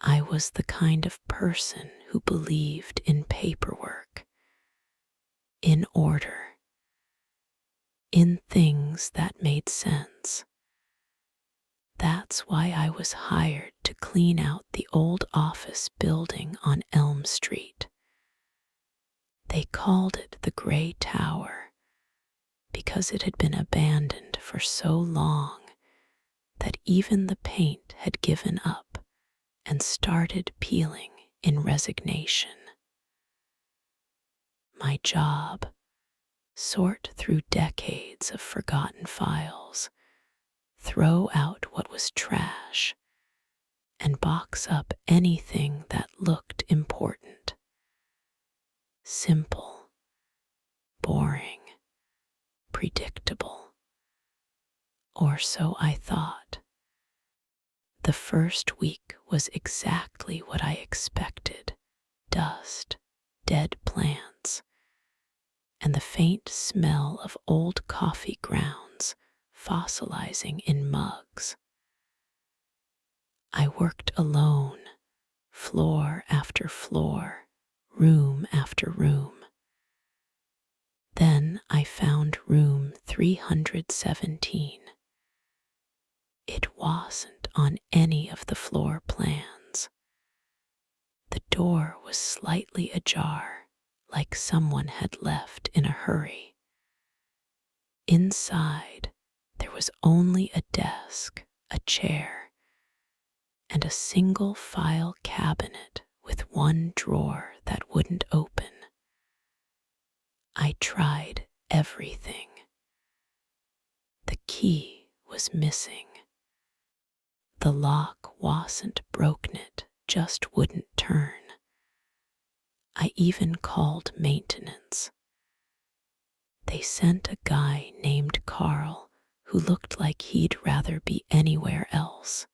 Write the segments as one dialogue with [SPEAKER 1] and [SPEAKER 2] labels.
[SPEAKER 1] I was the kind of person who believed in paperwork, in order, in things that made sense. That's why I was hired to clean out the old office building on Elm Street. They called it the Gray Tower because it had been abandoned for so long that even the paint had given up and started peeling in resignation. My job: sort through decades of forgotten files, throw out what was trash, and box up anything that looked important. Simple, boring, predictable. Or so I thought. The first week was exactly what I expected: dust, dead plants, and the faint smell of old coffee grounds fossilizing in mugs. I worked alone, floor after floor, room after room. Then I found room 317. It wasn't on any of the floor plans. The door was slightly ajar, like someone had left in a hurry. Inside, there was only a desk, a chair, and a single file cabinet with one drawer that wouldn't open. I tried everything. The key was missing. The lock wasn't broken, it just wouldn't turn. I even called maintenance. They sent a guy named Carl who looked like he'd rather be anywhere else.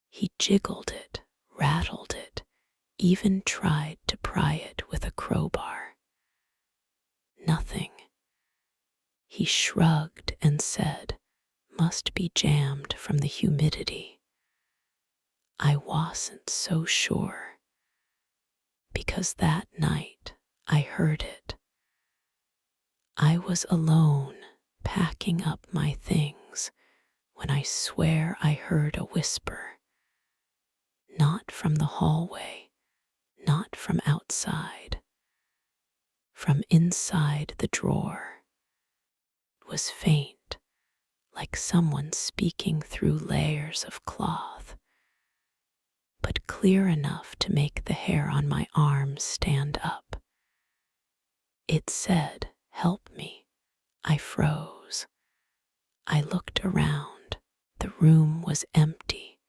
[SPEAKER 1] He jiggled it, rattled it, even tried to pry it with a crowbar. Nothing. He shrugged and said, "Must be jammed from the humidity." I wasn't so sure, because that night I heard it. I was alone, packing up my things, when I swear I heard a whisper. Not from the hallway, not from outside. From inside the drawer. It was faint, like someone speaking through layers of cloth, but clear enough to make the hair on my arms stand up. It said, "Help me." I froze. I looked around. The room was empty.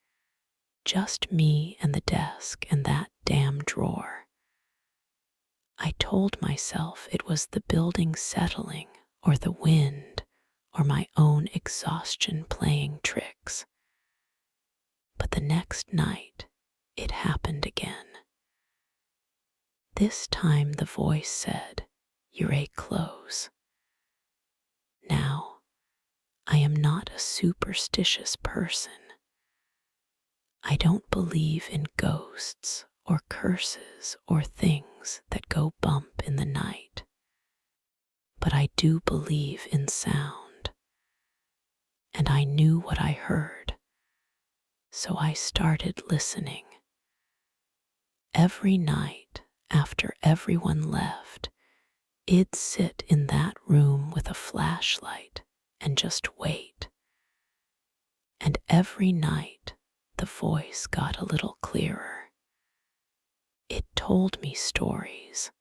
[SPEAKER 1] Just me and the desk and that damn drawer. I told myself it was the building settling, or the wind, or my own exhaustion playing tricks. But the next night, it happened again. This time the voice said, "You're a close." Now, I am not a superstitious person. I don't believe in ghosts or curses or things that go bump in the night. But I do believe in sound. And I knew what I heard, so I started listening. Every night, after everyone left, I'd sit in that room with a flashlight and just wait. And every night, the voice got a little clearer. It told me stories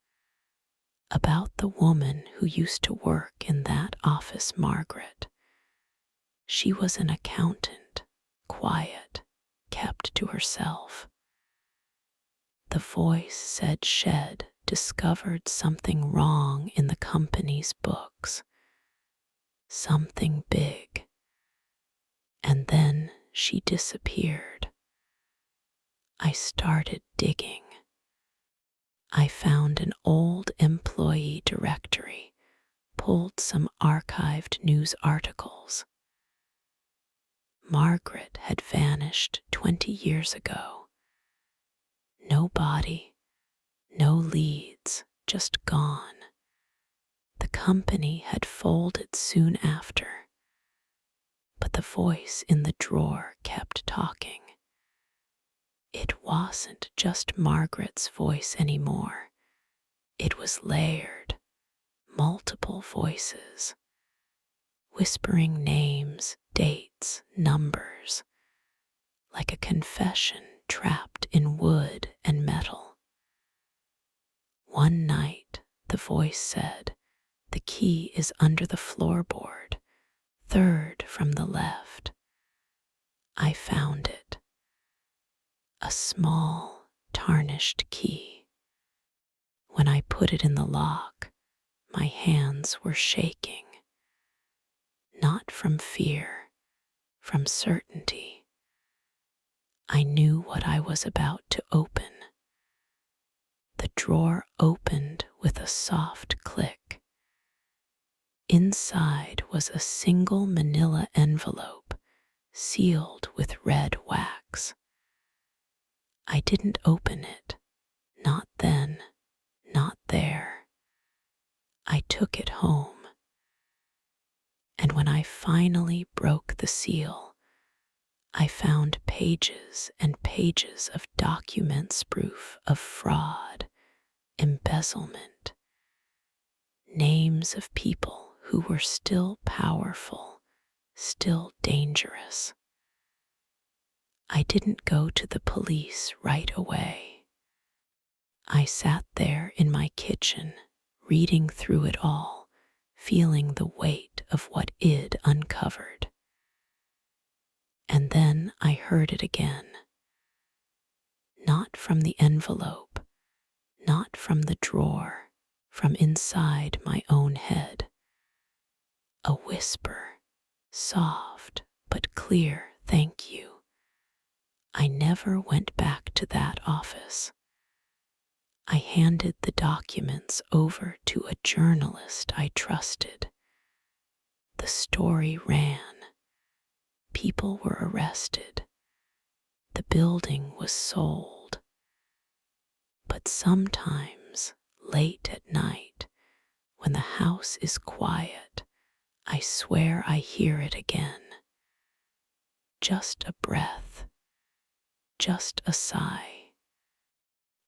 [SPEAKER 1] about the woman who used to work in that office, Margaret. She was an accountant, quiet, kept to herself. The voice said she'd discovered something wrong in the company's books, something big, and then she disappeared. I started digging. I found an old employee directory, pulled some archived news articles. Margaret had vanished 20 years ago, No body, no leads, just gone. The company had folded soon after, but the voice in the drawer kept talking. It wasn't just Margaret's voice anymore. It was layered, multiple voices, whispering names, dates, numbers, like a confession trapped in wood and metal. One night, the voice said, "The key is under the floorboard, third from the left." I found it. A small, tarnished key. When I put it in the lock, my hands were shaking. Not from fear, from certainty. I knew what I was about to open. The drawer opened with a soft click. Inside was a single manila envelope sealed with red wax. I didn't open it, not then, not there. I took it home. And when I finally broke the seal, I found pages and pages of documents proof of fraud, embezzlement, names of people who were still powerful, still dangerous. I didn't go to the police right away. I sat there in my kitchen, reading through it all, feeling the weight of what Id uncovered. And then I heard it again. Not from the envelope, not from the drawer, from inside my own head. A whisper, soft but clear, "Thank you." I never went back to that office. I handed the documents over to a journalist I trusted. The story ran. People were arrested. The building was sold. But sometimes, late at night, when the house is quiet, I swear I hear it again. Just a breath, just a sigh,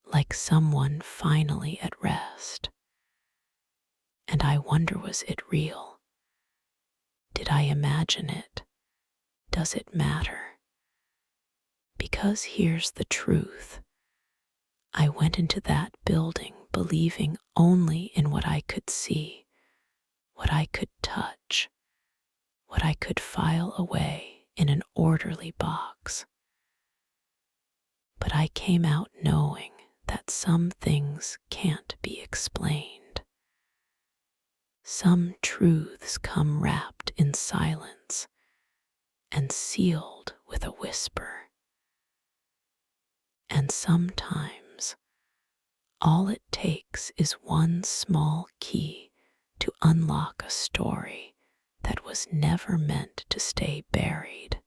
[SPEAKER 1] like someone finally at rest. And I wonder, was it real? Did I imagine it? Does it matter? Because here's the truth. I went into that building believing only in what I could see, what I could touch, what I could file away in an orderly box. But I came out knowing that some things can't be explained. Some truths come wrapped in silence and sealed with a whisper. And sometimes all it takes is one small key to unlock a story that was never meant to stay buried.